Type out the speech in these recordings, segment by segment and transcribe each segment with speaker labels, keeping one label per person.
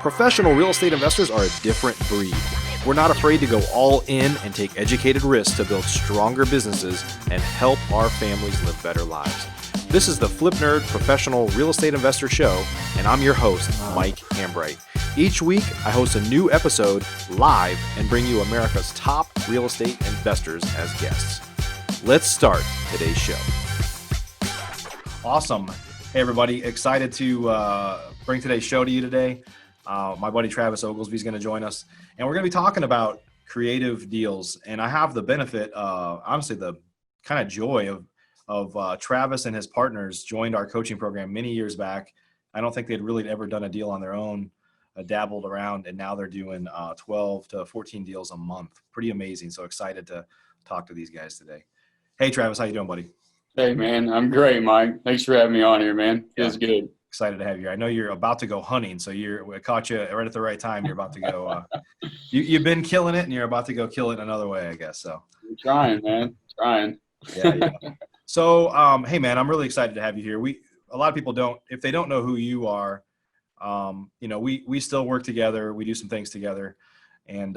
Speaker 1: Professional real estate investors are a different breed. We're not afraid to go all in and take educated risks to build stronger businesses and help our families live better lives. This is the Flip Nerd Professional Real Estate Investor Show, and I'm your host, Mike Hambright. Each week, I host a new episode live and bring you America's top real estate investors as guests. Let's start today's show. Awesome. Hey, everybody. Excited to bring today's show to you today. My buddy Travis Oglesby is going to join us, and we're going to be talking about creative deals. And I have the benefit, honestly, the kind of joy of Travis and his partners joined our coaching program many years back. I don't think they'd really ever done a deal on their own, dabbled around, and now they're doing 12 to 14 deals a month. Pretty amazing. So excited to talk to these guys today. Hey, Travis, how you doing, buddy?
Speaker 2: Hey, man, I'm great, Mike. Thanks for having me on here, man. Feels good.
Speaker 1: Excited to have you here. I know you're about to go hunting, so we caught you right at the right time. You're about to go. You've been killing it, and you're about to go kill it another way, I guess. So
Speaker 2: I'm trying, man. Trying.
Speaker 1: Yeah. So, hey, man, I'm really excited to have you here. A lot of people don't, if they don't know who you are, we still work together. We do some things together, and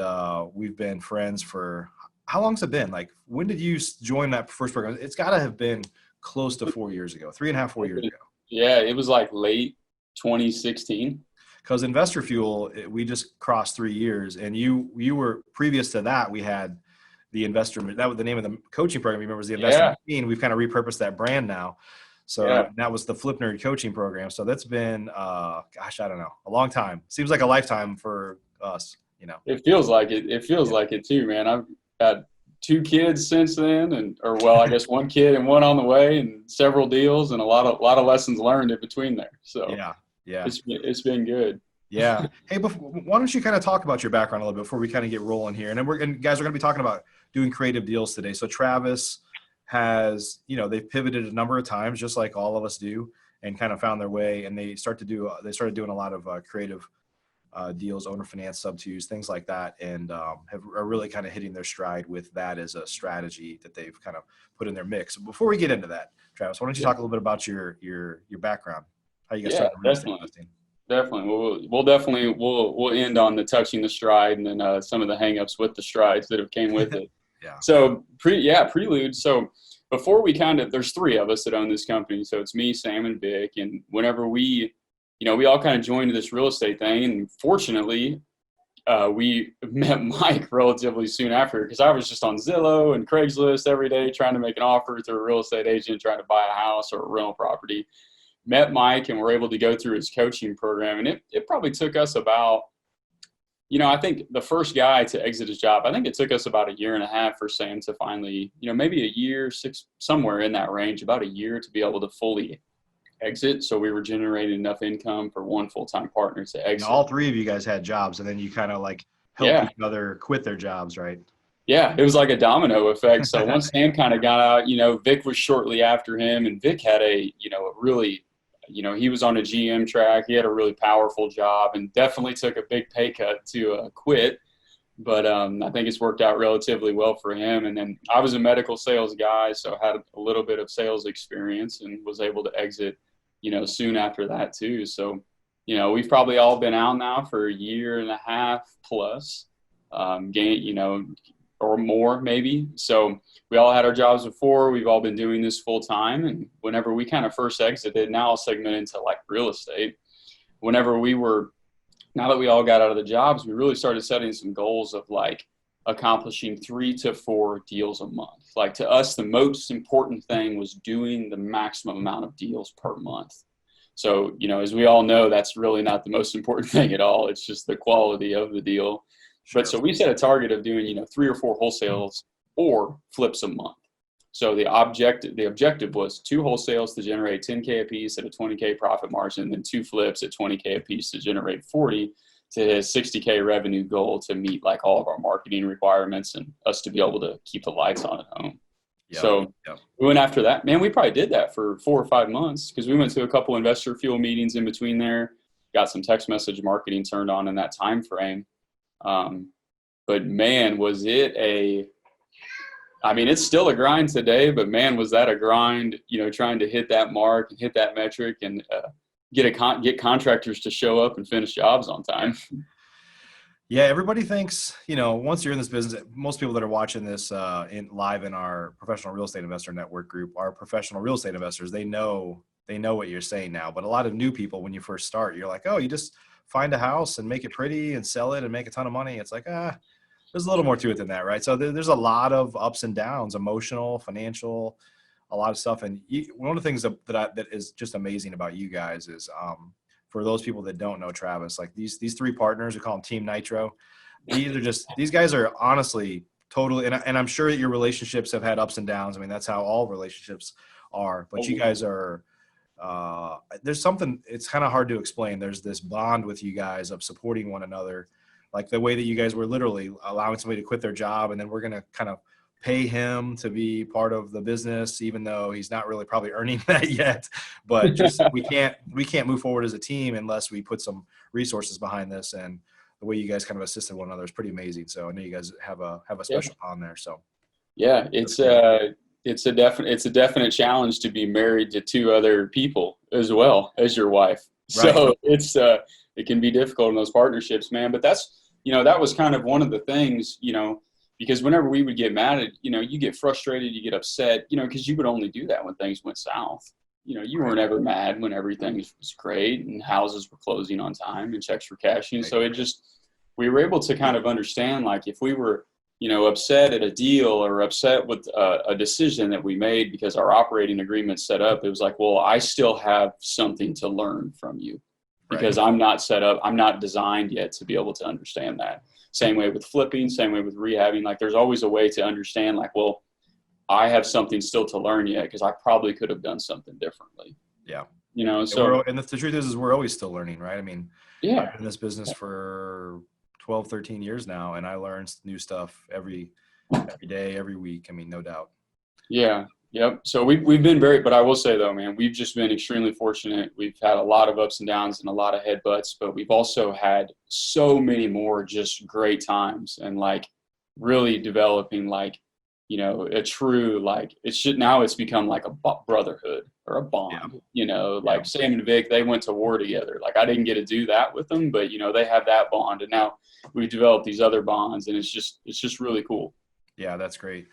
Speaker 1: we've been friends for how long's it been? Like, when did you join that first program? It's got to have been close to 4 years ago, 3.5, 4 years ago.
Speaker 2: Yeah, it was like late 2016.
Speaker 1: Because Investor Fuel, we just crossed 3 years, and you were previous to that. We had the Investor. That was the name of the coaching program. You remember, was the Investor Machine. We've kind of repurposed that brand now. So that was the Flip Nerd coaching program. So that's been, I don't know, a long time. Seems like a lifetime for us.
Speaker 2: It feels like it. It feels like it too, man. I've got 2 kids since then, I guess 1 kid and 1 on the way, and several deals, and a lot of lessons learned in between there. So
Speaker 1: yeah,
Speaker 2: it's been good.
Speaker 1: Yeah. Hey, why don't you kind of talk about your background a little bit before we kind of get rolling here? And then guys, we're going to be talking about doing creative deals today. So Travis has, they've pivoted a number of times, just like all of us do, and kind of found their way. And they started doing a lot of creative deals, owner finance, sub-twos, things like that, and are really kind of hitting their stride with that as a strategy that they've kind of put in their mix. So before we get into that, Travis, why don't you talk a little bit about your background, how you got started in real estate investing?
Speaker 2: Definitely. We'll end on the touching the stride, and then some of the hangups with the strides that have came with it. So prelude. So before we there's 3 of us that own this company. So it's me, Sam, and Vic. And whenever we all kind of joined this real estate thing, and fortunately, we met Mike relatively soon after, because I was just on Zillow and Craigslist every day trying to make an offer through a real estate agent trying to buy a house or a rental property. Met Mike and were able to go through his coaching program. And it probably took us about, I think the first guy to exit his job, I think it took us about 1.5 years for Sam to finally, maybe 1 year, 6, somewhere in that range, about 1 year to be able to fully exit. So we were generating enough income for 1 full-time partner to exit.
Speaker 1: And all 3 of you guys had jobs, and then you kind of like helped each other quit their jobs, right?
Speaker 2: Yeah, it was like a domino effect. So once Sam kind of got out, Vic was shortly after him, and Vic had a really, he was on a GM track. He had a really powerful job and definitely took a big pay cut to quit. But I think it's worked out relatively well for him. And then I was a medical sales guy, so I had a little bit of sales experience and was able to exit, soon after that too. So, we've probably all been out now for 1.5 years plus, or more maybe. So we all had our jobs before. We've all been doing this full time. And whenever we kind of first exited, now I'll segment into like real estate. Now that we all got out of the jobs, we really started setting some goals of like accomplishing 3 to 4 deals a month. Like, to us, the most important thing was doing the maximum amount of deals per month. So, as we all know, that's really not the most important thing at all. It's just the quality of the deal. But so we set a target of doing, 3 or 4 wholesales or flips a month. So the objective was 2 wholesales to generate $10K a piece at a $20K profit margin, and then 2 flips at $20K a piece to generate $40 to hit a $60K revenue goal to meet like all of our marketing requirements and us to be able to keep the lights on at home. We went after that. Man, we probably did that for 4 or 5 months, because we went to a couple Investor Fuel meetings in between there, got some text message marketing turned on in that time frame. But man, was it it's still a grind today, but man, was that a grind, trying to hit that mark and hit that metric. And get contractors to show up and finish jobs on time.
Speaker 1: Yeah, everybody thinks, once you're in this business, most people that are watching this live in our professional real estate investor network group are professional real estate investors. They know what you're saying now. But a lot of new people, when you first start, you're like, oh, you just find a house and make it pretty and sell it and make a ton of money. It's like, there's a little more to it than that, right? So there's a lot of ups and downs, emotional, financial, a lot of stuff. And one of the things that is just amazing about you guys is, for those people that don't know Travis, like these three partners, we call them Team Nitro. These guys are honestly totally, and I'm sure that your relationships have had ups and downs. I mean, that's how all relationships are. But you guys are, there's something, it's kind of hard to explain. There's this bond with you guys of supporting one another, like the way that you guys were literally allowing somebody to quit their job, and then we're going to kind of pay him to be part of the business, even though he's not really probably earning that yet. But just we can't move forward as a team unless we put some resources behind this. And the way you guys kind of assisted one another is pretty amazing. So I know you guys have a special bond there. So
Speaker 2: yeah, it's a definite challenge to be married to two other people as well as your wife.
Speaker 1: Right.
Speaker 2: So it can be difficult in those partnerships, man. But that's, that was kind of one of the things, because whenever we would get mad at, you get frustrated, you get upset, because you would only do that when things went south. You weren't ever mad when everything was great and houses were closing on time and checks were cashing. So we were able to kind of understand, like, if we were, upset at a deal or upset with a decision that we made because our operating agreement set up, it was like, well, I still have something to learn from you because I'm not set up, I'm not designed yet to be able to understand that. Same way with flipping, same way with rehabbing. Like, there's always a way to understand, like, well, I have something still to learn yet because I probably could have done something differently.
Speaker 1: Yeah.
Speaker 2: So
Speaker 1: and the truth is we're always still learning, right? I mean,
Speaker 2: yeah,
Speaker 1: I've been in this business for 12, 13 years now, and I learn new stuff every day, every week. I mean, no doubt.
Speaker 2: Yeah. Yep. So we've been but I will say though, man, we've just been extremely fortunate. We've had a lot of ups and downs and a lot of headbutts, but we've also had so many more just great times and like really developing like, a true, like now it's become like a brotherhood or a bond, like Sam and Vic, they went to war together. Like, I didn't get to do that with them, but they have that bond, and now we've developed these other bonds, and it's just really cool.
Speaker 1: Yeah, that's great.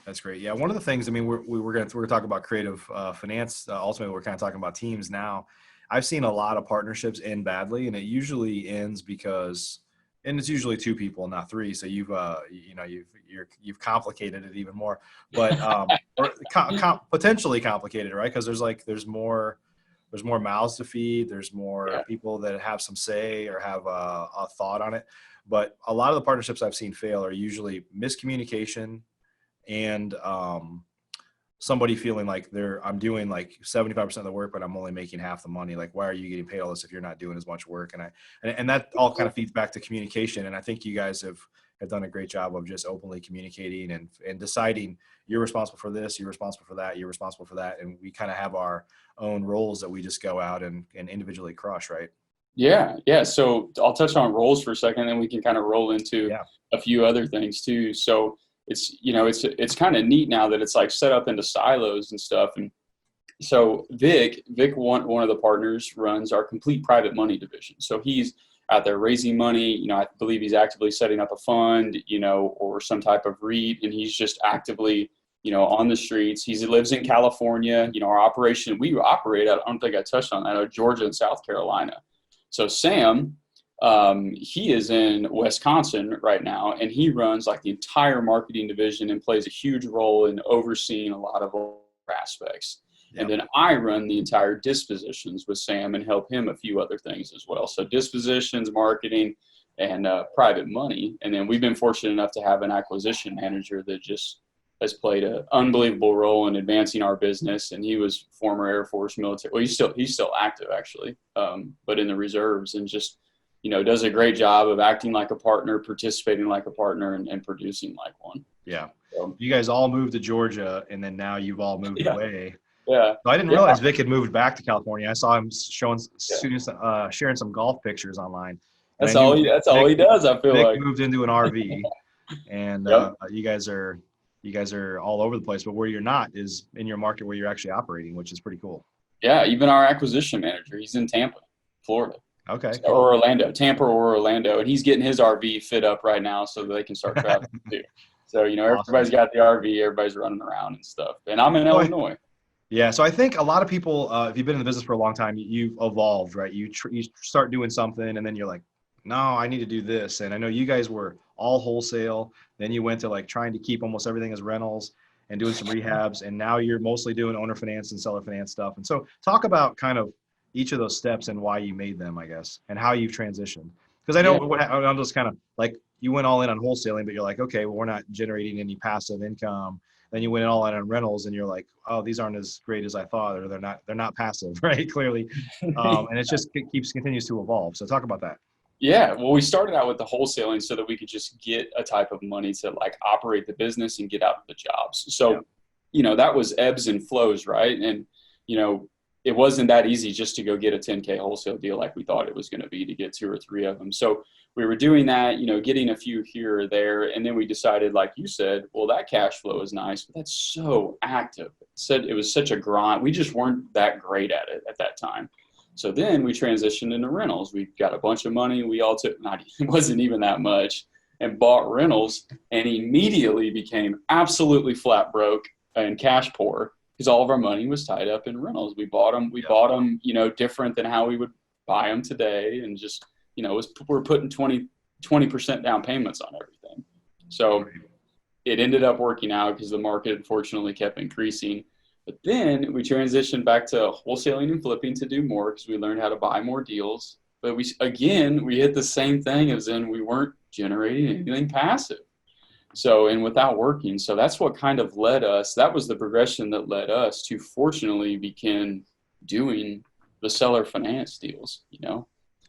Speaker 1: That's great. Yeah, one of the things, I mean, we're going to talk about creative finance. Ultimately, we're kind of talking about teams now. I've seen a lot of partnerships end badly, and it usually ends because, and it's usually two people, not three. So you've complicated it even more, but or potentially complicated, right? Because there's more mouths to feed. There's more people that have some say or have a thought on it. But a lot of the partnerships I've seen fail are usually miscommunication and somebody feeling like I'm doing like 75% of the work, but I'm only making half the money. Like, why are you getting paid all this if you're not doing as much work? And that all kind of feeds back to communication. And I think you guys have done a great job of just openly communicating and deciding you're responsible for this, you're responsible for that, you're responsible for that. And we kind of have our own roles that we just go out and individually crush, right?
Speaker 2: Yeah. Yeah. So I'll touch on roles for a second, and we can kind of roll into a few other things too. So it's kind of neat now that it's like set up into silos and stuff. And so Vic, one of the partners, runs our complete private money division. So he's out there raising money. I believe he's actively setting up a fund, or some type of REIT, and he's just actively, on the streets. He lives in California. Our operation, we operate out, I don't think I touched on that, out of Georgia and South Carolina. So Sam, he is in Wisconsin right now, and he runs like the entire marketing division and plays a huge role in overseeing a lot of aspects. Yep. And then I run the entire dispositions with Sam and help him a few other things as well. So dispositions, marketing, and private money. And then we've been fortunate enough to have an acquisition manager that just has played an unbelievable role in advancing our business. And he was former Air Force military. Well, he's still active actually, but in the reserves, and just does a great job of acting like a partner, participating like a partner, and producing like one.
Speaker 1: Yeah. So, you guys all moved to Georgia, and then now you've all moved away.
Speaker 2: Yeah.
Speaker 1: So I didn't realize Vic had moved back to California. I saw him showing students, sharing some golf pictures online.
Speaker 2: That's all he does. I feel
Speaker 1: Vic
Speaker 2: like
Speaker 1: moved into an RV, and you guys are all over the place. But where you're not is in your market where you're actually operating, which is pretty cool.
Speaker 2: Yeah, even our acquisition manager, he's in Tampa, Florida.
Speaker 1: Okay,
Speaker 2: Or
Speaker 1: cool.
Speaker 2: Orlando, Tampa or Orlando, and he's getting his RV fit up right now so that they can start traveling too. So,
Speaker 1: Awesome.
Speaker 2: everybody's got the RV, everybody's running around and stuff. And I'm in
Speaker 1: So
Speaker 2: Illinois.
Speaker 1: yeah, so I think a lot of people, if you've been in the business for a long time, you've evolved, right? You start doing something, and then you're like, no, I need to do this. And I know you guys were all wholesale. Then you went to like trying to keep almost everything as rentals and doing some rehabs, and now you're mostly doing owner finance and seller finance stuff. And so, talk about kind of each of those steps and why you made them, I guess, and how you've transitioned. Because I know
Speaker 2: Yeah.
Speaker 1: I'm just kind of like you went all in on wholesaling, but you're like, okay, well, we're not generating any passive income. Then you went all in on rentals, and you're like, oh, these aren't as great as I thought, or they're not passive, right? Clearly, and it continues to evolve. So talk about that.
Speaker 2: Yeah, well, we started out with the wholesaling so that we could just get a type of money to like operate the business and get out of the jobs.
Speaker 1: Yeah.
Speaker 2: So, that was ebbs and flows, right? And, you know, it wasn't that easy just to go get a 10K wholesale deal like we thought it was going to be to get two or three of them. So we were doing that, getting a few here or there. And then we decided, like you said, well, that cash flow is nice, but that's so active. It was such a grind. We just weren't that great at it at that time. So then we transitioned into rentals. We got a bunch of money. We all took, it wasn't even that much, and bought rentals and immediately became absolutely flat broke and cash poor because all of our money was tied up in rentals. We bought them, different than how we would buy them today. And just, we're putting 20% down payments on everything. So it ended up working out because the market unfortunately kept increasing. But then we transitioned back to wholesaling and flipping to do more because we learned how to buy more deals. But we hit the same thing as in we weren't generating anything passive. So, and without working. So that's what kind of led us. That was the progression that led us to fortunately begin doing the seller finance deals,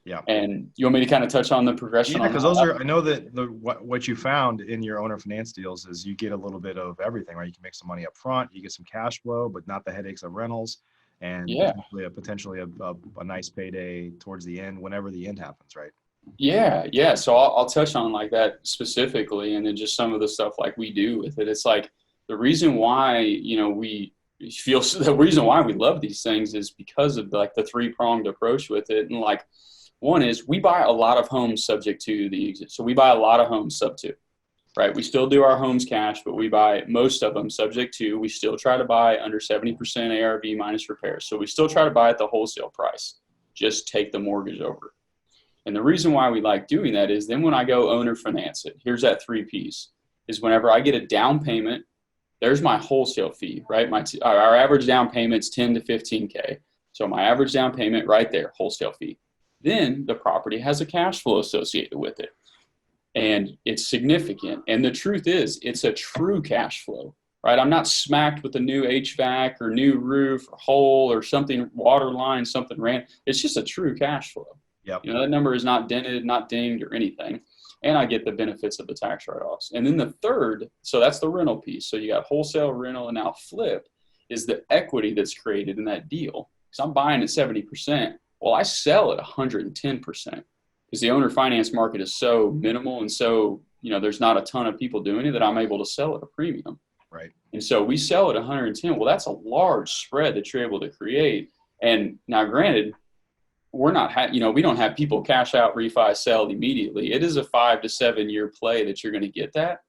Speaker 1: Yeah.
Speaker 2: And you want me to kind of touch on the progression?
Speaker 1: Yeah,
Speaker 2: on
Speaker 1: because
Speaker 2: that?
Speaker 1: I know that what you found in your owner finance deals is you get a little bit of everything, right? You can make some money up front, you get some cash flow, but not the headaches of rentals, and
Speaker 2: Yeah.
Speaker 1: potentially a nice payday towards the end, whenever the end happens, right?
Speaker 2: Yeah. So I'll touch on like that specifically, and then just some of the stuff like we do with it. It's like the reason why the reason why we love these things is because of like the three-pronged approach with it. And like one is we buy a lot of homes subject to the exit. So we buy a lot of homes sub to, right? We still do our homes cash, but we buy most of them subject to. We still try to buy under 70% ARV minus repairs. So we still try to buy at the wholesale price. Just take the mortgage over. And the reason why we like doing that is then when I go owner finance it, here's that 3Ps, is whenever I get a down payment, there's my wholesale fee, right? Our average down payment's 10 to 15K. So my average down payment right there, wholesale fee. Then the property has a cash flow associated with it. And it's significant. And the truth is, it's a true cash flow, right? I'm not smacked with a new HVAC or new roof or hole or something, water line, something ran. It's just a true cash flow.
Speaker 1: Yep.
Speaker 2: That number is not dented, not dinged or anything. And I get the benefits of the tax write-offs. And then the third, so that's the rental piece. So you got wholesale, rental, and now flip is the equity that's created in that deal. Because I'm buying at 70%. Well, I sell at 110% because the owner finance market is so minimal and so, there's not a ton of people doing it that I'm able to sell at a premium.
Speaker 1: Right.
Speaker 2: And so we sell at 110. Well, that's a large spread that you're able to create. And now granted, we don't have people cash out, refi, sell immediately. It is a 5 to 7 year play that you're going to get that.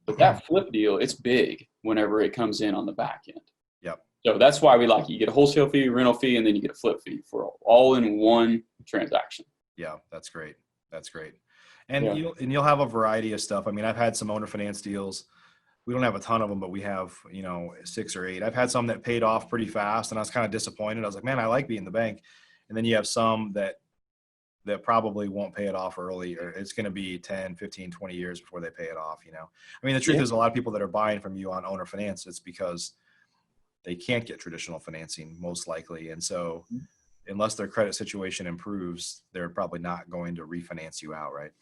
Speaker 2: But that flip deal, it's big whenever it comes in on the back end.
Speaker 1: Yep.
Speaker 2: So that's why we like it. You get a wholesale fee, rental fee, and then you get a flip fee for all in one transaction.
Speaker 1: Yeah, that's great. That's great. And
Speaker 2: Yeah.
Speaker 1: you'll have a variety of stuff. I mean, I've had some owner finance deals. We don't have a ton of them, but we have, 6 or 8. I've had some that paid off pretty fast, and I was kind of disappointed. I was like, man, I like being the bank. And then you have some that probably won't pay it off early, or it's going to be 10, 15, 20 years before they pay it off, I mean, the truth is a lot of people that are buying from you on owner finance, it's because they can't get traditional financing most likely. And so unless their credit situation improves, they're probably not going to refinance you out, right?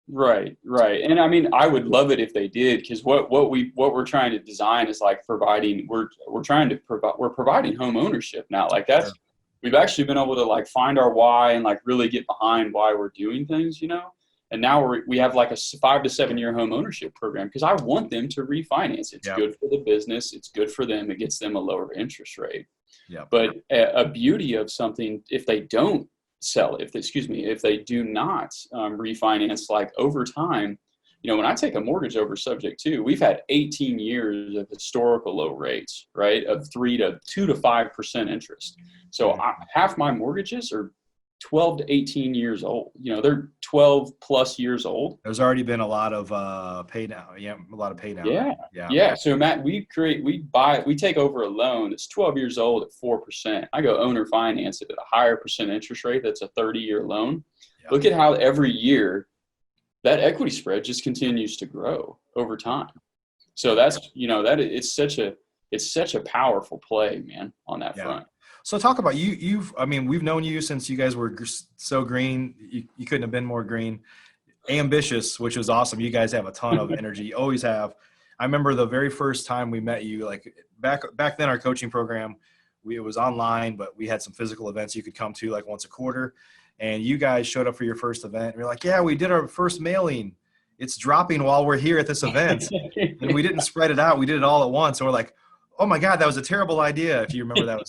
Speaker 2: Right. And I mean, I would love it if they did, because what we're trying to design is like providing, we're providing home ownership now. Like that's,
Speaker 1: Sure.
Speaker 2: We've actually been able to like find our why and like really get behind why we're doing things, and now we have like a 5 to 7 year home ownership program because I want them to refinance. It's good for the business. It's good for them. It gets them a lower interest rate.
Speaker 1: Yeah.
Speaker 2: But a beauty of something, if they don't sell, if they do not refinance, like over time, when I take a mortgage over subject to, we've had 18 years of historical low rates, right? Of 2 to 5% interest. So half my mortgages are 12 to 18 years old. They're 12 plus years old.
Speaker 1: There's already been a lot of pay now. Yeah, a lot of pay now.
Speaker 2: Yeah.
Speaker 1: Right?
Speaker 2: Yeah. So Matt, we take over a loan that's 12 years old at 4%. I go owner finance it at a higher percent interest rate. That's a 30-year loan.
Speaker 1: Yeah.
Speaker 2: Look at how every year that equity spread just continues to grow over time. So that's, it's such a powerful play, man, on that front.
Speaker 1: So talk about we've known you since you guys were so green. You couldn't have been more green, ambitious, which was awesome. You guys have a ton of energy. You always have. I remember the very first time we met you, like back then, our coaching program, it was online, but we had some physical events you could come to like once a quarter. And you guys showed up for your first event. And you're like, yeah, we did our first mailing. It's dropping while we're here at this event. And we didn't spread it out. We did it all at once. And we're like, oh my God, that was a terrible idea. If you remember,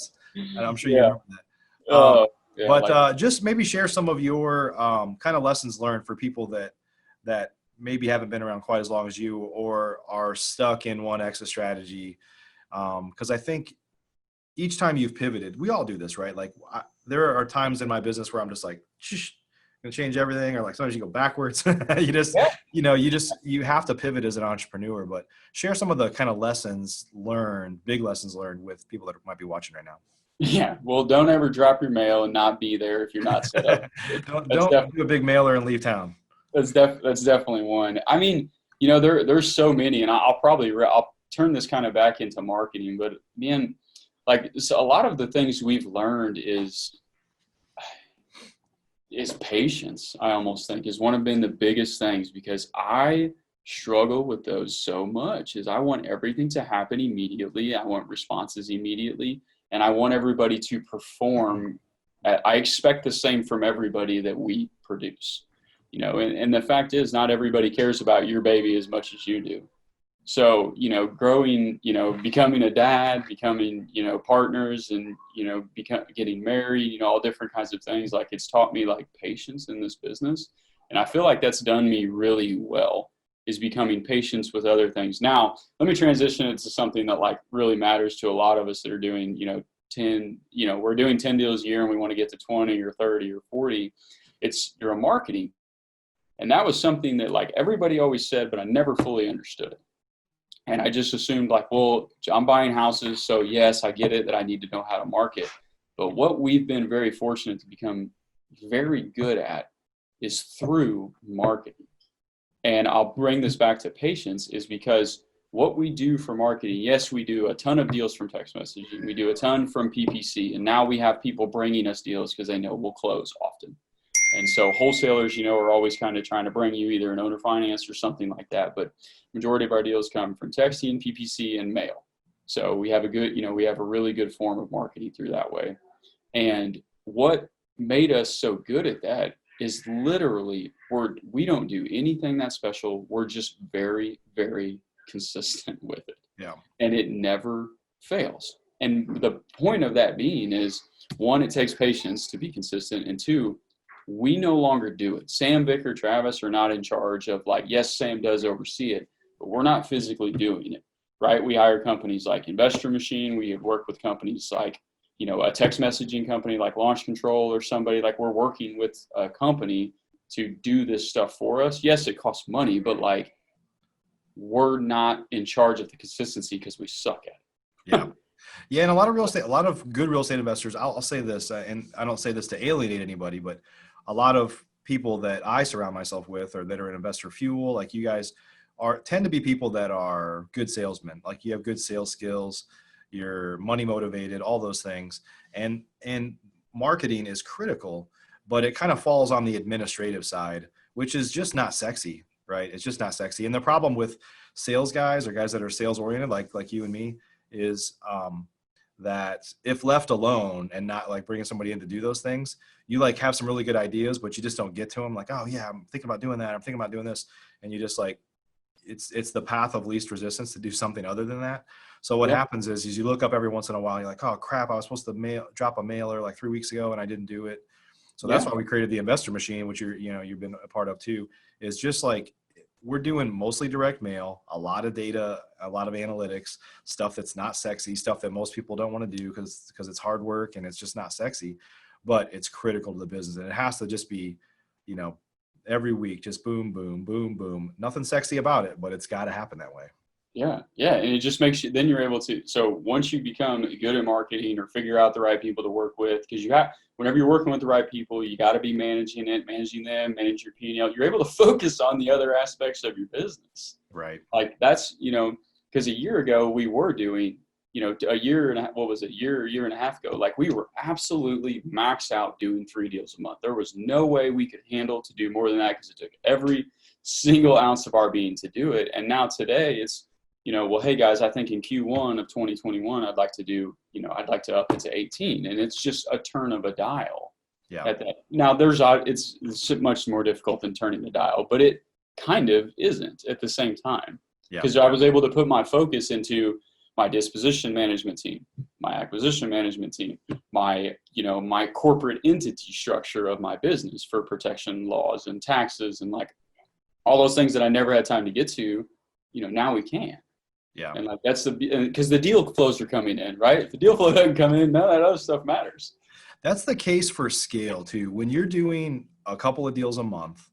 Speaker 1: I'm sure you remember that. Just maybe share some of your kind of lessons learned for people that maybe haven't been around quite as long as you or are stuck in one exit strategy. Because I think each time you've pivoted, we all do this, right? Like there are times in my business where I'm just like, gonna change everything, or like sometimes you go backwards. You have to pivot as an entrepreneur. But share some of the kind of big lessons learned with people that might be watching right now.
Speaker 2: Yeah, well, don't ever drop your mail and not be there if you're not set up.
Speaker 1: don't do a big mailer and leave town.
Speaker 2: That's definitely one. I mean, there's so many, and I'll turn this kind of back into marketing. But man, so a lot of the things we've learned is patience. I almost think is been the biggest things, because I struggle with those so much. Is I want everything to happen immediately. I want responses immediately. And I want everybody to perform. I expect the same from everybody that we produce, and the fact is not everybody cares about your baby as much as you do. So, growing, becoming a dad, becoming, partners and, getting married, all different kinds of things. Like it's taught me like patience in this business. And I feel like that's done me really well, is becoming patient with other things. Now, let me transition it to something that like really matters to a lot of us that are doing, we're doing 10 deals a year and we want to get to 20 or 30 or 40. It's your marketing. And that was something that like everybody always said, but I never fully understood it. And I just assumed like, well, I'm buying houses. So yes, I get it that I need to know how to market. But what we've been very fortunate to become very good at is through marketing. And I'll bring this back to patience, is because what we do for marketing, yes, we do a ton of deals from text messaging. We do a ton from PPC. And now we have people bringing us deals because they know we'll close often. And so wholesalers, are always kind of trying to bring you either an owner finance or something like that. But majority of our deals come from texting, PPC, and mail. So we have we have a really good form of marketing through that way. And what made us so good at that is literally we don't do anything that special. We're just very, very consistent with it.
Speaker 1: Yeah.
Speaker 2: And it never fails. And the point of that being is, one, it takes patience to be consistent. And two, we no longer do it. Sam, Vic, or Travis are not in charge of like, yes, Sam does oversee it, but we're not physically doing it, right? We hire companies like Investor Machine. We have worked with companies like, a text messaging company like Launch Control, or somebody like we're working with a company to do this stuff for us. Yes, it costs money, but like we're not in charge of the consistency because we suck at it.
Speaker 1: Yeah. Yeah. And a lot of good real estate investors, I'll say this, and I don't say this to alienate anybody, but a lot of people that I surround myself with, or that are in investor fuel, like you guys tend to be people that are good salesmen. Like you have good sales skills, you're money motivated, all those things. And marketing is critical, but it kind of falls on the administrative side, which is just not sexy, right? It's just not sexy. And the problem with sales guys, or guys that are sales oriented, like you and me, is that if left alone and not like bringing somebody in to do those things, you like have some really good ideas, but you just don't get to them. Like, oh yeah, I'm thinking about doing that. I'm thinking about doing this. And you just like, it's the path of least resistance to do something other than that. So what
Speaker 2: Yeah.
Speaker 1: happens is you look up every once in a while, you're like, oh crap, I was supposed to drop a mailer like 3 weeks ago and I didn't do it. So that's why we created the investor machine, which you've been a part of too, is just like we're doing mostly direct mail, a lot of data, a lot of analytics, stuff that's not sexy, stuff that most people don't want to do because it's hard work and it's just not sexy, but it's critical to the business. And it has to just be, every week, just boom, boom, boom, boom. Nothing sexy about it, but it's got to happen that way.
Speaker 2: Yeah. Yeah. And it just makes you, then you're able to, so once you become good at marketing or figure out the right people to work with, because whenever you're working with the right people, you got to be managing them, manage your P&L. You're able to focus on the other aspects of your business.
Speaker 1: Right.
Speaker 2: Like that's, because a year ago we were doing, a year and a half ago, like we were absolutely maxed out doing 3 deals a month. There was no way we could handle to do more than that because it took every single ounce of our being to do it. And now today it's, well, hey guys, I think in Q1 of 2021, I'd like to up it to 18. And it's just a turn of a dial.
Speaker 1: Yeah.
Speaker 2: At that. Now it's much more difficult than turning the dial, but it kind of isn't at the same time. Because I was able to put my focus into my disposition management team, my acquisition management team, my corporate entity structure of my business for protection laws and taxes and like all those things that I never had time to get to, now we can.
Speaker 1: Yeah.
Speaker 2: And like because the deal flows are coming in, right? If the deal flow doesn't come in, none of that other stuff matters.
Speaker 1: That's the case for scale too. When you're doing a couple of deals a month,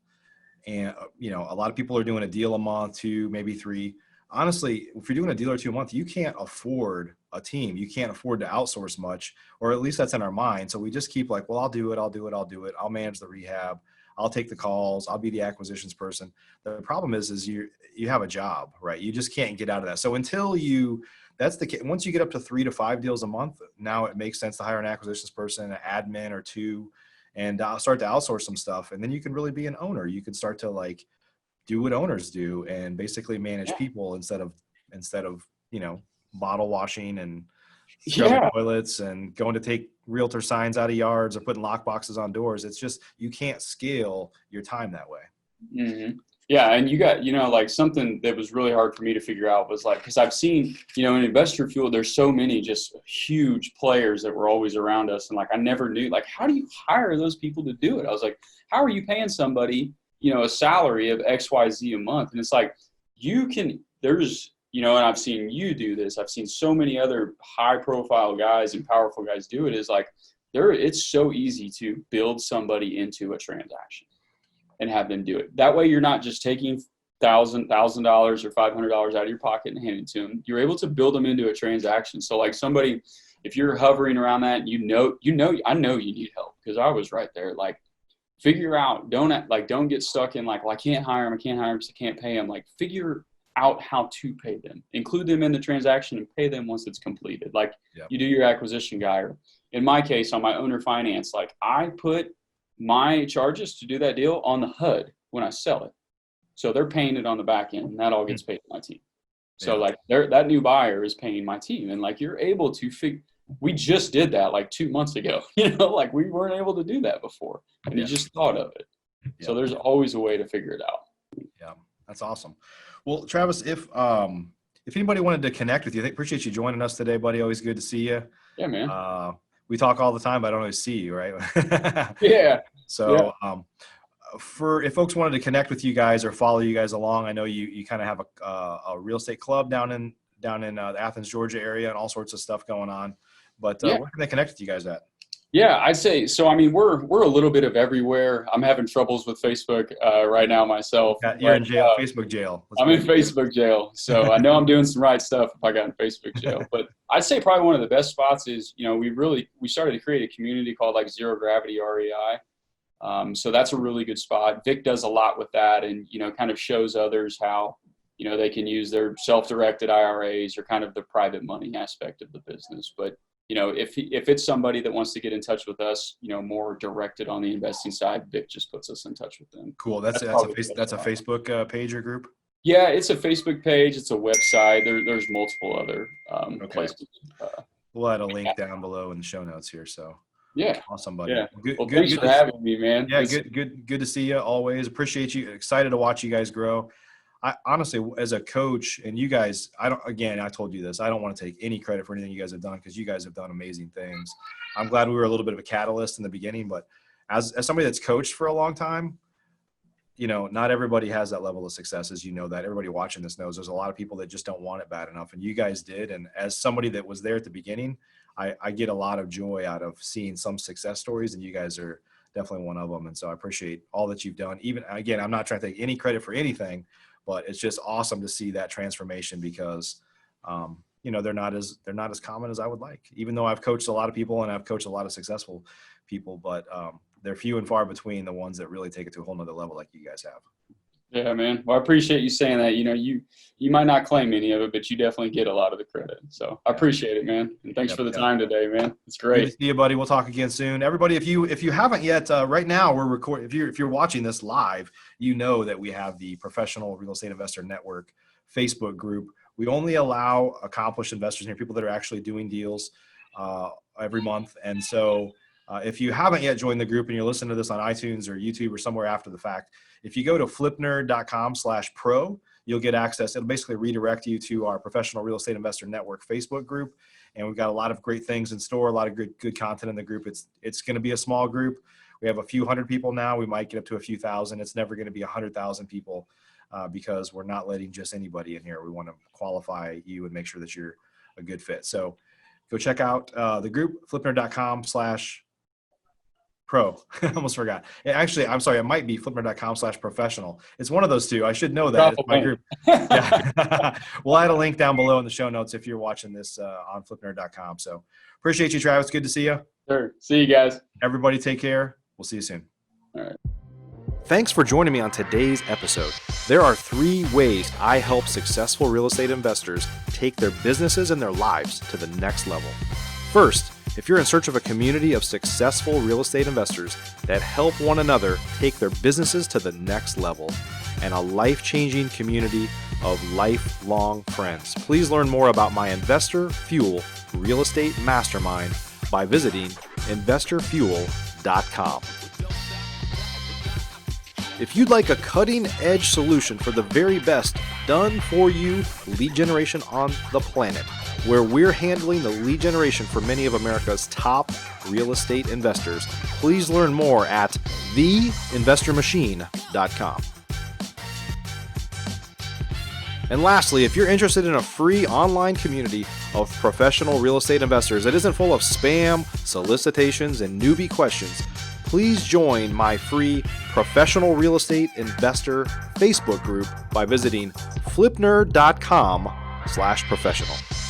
Speaker 1: and a lot of people are doing a deal a month, 2, maybe 3. Honestly, if you're doing a deal or 2 a month, you can't afford a team. You can't afford to outsource much, or at least that's in our mind. So we just keep like, well, I'll do it. I'll manage the rehab. I'll take the calls. I'll be the acquisitions person. The problem is you have a job, right? You just can't get out of that. So once you get up to 3 to 5 deals a month, now it makes sense to hire an acquisitions person, an admin or 2, and start to outsource some stuff. And then you can really be an owner. You can start to like do what owners do and basically manage people instead of bottle washing and scrubbing toilets and going to take realtor signs out of yards or putting lock boxes on doors. It's just, you can't scale your time that way.
Speaker 2: Mm-hmm. Yeah. And you got, like something that was really hard for me to figure out was like, because I've seen, in investor field, there's so many just huge players that were always around us. And like, I never knew, like, how do you hire those people to do it? I was like, how are you paying somebody, a salary of XYZ a month? And it's like, and I've seen you do this. I've seen so many other high profile guys and powerful guys do it. Is like, it's so easy to build somebody into a transaction and have them do it. That way you're not just taking $1,000 or $500 out of your pocket and handing it to them. You're able to build them into a transaction. So like somebody, if you're hovering around that, I know you need help because I was right there. Like, figure out, don't get stuck in like, well, I can't hire them because I can't pay them. Like, figure out how to pay them, include them in the transaction and pay them once it's completed. Like you do your acquisition guy, or in my case, on my owner finance, like I put my charges to do that deal on the HUD when I sell it. So they're paying it on the back end and that all gets paid to my team. So like that new buyer is paying my team. And like, you're able to we just did that like 2 months ago, like we weren't able to do that before and you just thought of it. So there's always a way to figure it out.
Speaker 1: Yeah. That's awesome. Well, Travis, if anybody wanted to connect with you, I appreciate you joining us today, buddy. Always good to see you.
Speaker 2: Yeah, man.
Speaker 1: We talk all the time, but I don't always see you, right?
Speaker 2: Yeah.
Speaker 1: So, if folks wanted to connect with you guys or follow you guys along, I know you kind of have a real estate club down in the Athens, Georgia area, and all sorts of stuff going on. But where can they connect with you guys at?
Speaker 2: Yeah, I'd say so. I mean, we're a little bit of everywhere. I'm having troubles with Facebook right now myself.
Speaker 1: You're in jail, Facebook jail.
Speaker 2: I'm in Facebook jail, so I know I'm doing some right stuff if I got in Facebook jail. But I'd say probably one of the best spots is, we started to create a community called like Zero Gravity REI. So that's a really good spot. Vic does a lot with that, and kind of shows others how they can use their self-directed IRAs or kind of the private money aspect of the business. But if it's somebody that wants to get in touch with us, more directed on the investing side, Vic just puts us in touch with them.
Speaker 1: Cool. That's a Facebook page or group?
Speaker 2: Yeah, it's a Facebook page. It's a website. There's multiple other places.
Speaker 1: We'll add a link down below in the show notes here. So
Speaker 2: yeah,
Speaker 1: awesome, buddy.
Speaker 2: Yeah. Well, thanks for having me, man.
Speaker 1: Yeah, good to see you. Always appreciate you. Excited to watch you guys grow. I honestly, as a coach, and you guys, I told you this, I don't want to take any credit for anything you guys have done, because you guys have done amazing things. I'm glad we were a little bit of a catalyst in the beginning, but as somebody that's coached for a long time, not everybody has that level of success, as that everybody watching this knows. There's a lot of people that just don't want it bad enough, and you guys did. And as somebody that was there at the beginning, I get a lot of joy out of seeing some success stories, and you guys are definitely one of them. And so I appreciate all that you've done. Even again, I'm not trying to take any credit for anything, but it's just awesome to see that transformation, because they're not as common as I would like. Even though I've coached a lot of people and I've coached a lot of successful people, but they're few and far between the ones that really take it to a whole nother level like you guys have.
Speaker 2: Yeah, man. Well, I appreciate you saying that. You might not claim any of it, but you definitely get a lot of the credit. So I appreciate it, man. And thanks for the time today, man. It's great.
Speaker 1: Good to see you, buddy. We'll talk again soon. Everybody, if you haven't yet, right now we're recording. If you're watching this live, you know that we have the Professional Real Estate Investor Network Facebook group. We only allow accomplished investors in here, people that are actually doing deals every month. And so if you haven't yet joined the group and you're listening to this on iTunes or YouTube or somewhere after the fact, if you go to flipnerd.com/pro, you'll get access. It'll basically redirect you to our Professional Real Estate Investor Network Facebook group. And we've got a lot of great things in store, a lot of good content in the group. It's going to be a small group. We have a few hundred people now. We might get up to a few thousand. It's never going to be 100,000 people because we're not letting just anybody in here. We want to qualify you and make sure that you're a good fit. So go check out the group, flipnerd.com/pro. I almost forgot. Actually, I'm sorry. It might be flipnerd.com/professional. It's one of those two. I should know that. It's my group. Yeah. We'll add a link down below in the show notes if you're watching this on flipnerd.com. So appreciate you, Travis. Good to see you.
Speaker 2: Sure. See you guys.
Speaker 1: Everybody take care. We'll see you soon.
Speaker 2: All right.
Speaker 3: Thanks for joining me on today's episode. There are 3 ways I help successful real estate investors take their businesses and their lives to the next level. First, if you're in search of a community of successful real estate investors that help one another take their businesses to the next level, and a life-changing community of lifelong friends, please learn more about my Investor Fuel Real Estate Mastermind by visiting investorfuel.com. If you'd like a cutting-edge solution for the very best done-for-you lead generation on the planet, where we're handling the lead generation for many of America's top real estate investors, please learn more at theinvestormachine.com. And lastly, if you're interested in a free online community of professional real estate investors that isn't full of spam, solicitations, and newbie questions, please join my free Professional Real Estate Investor Facebook group by visiting flipnerd.com/professional.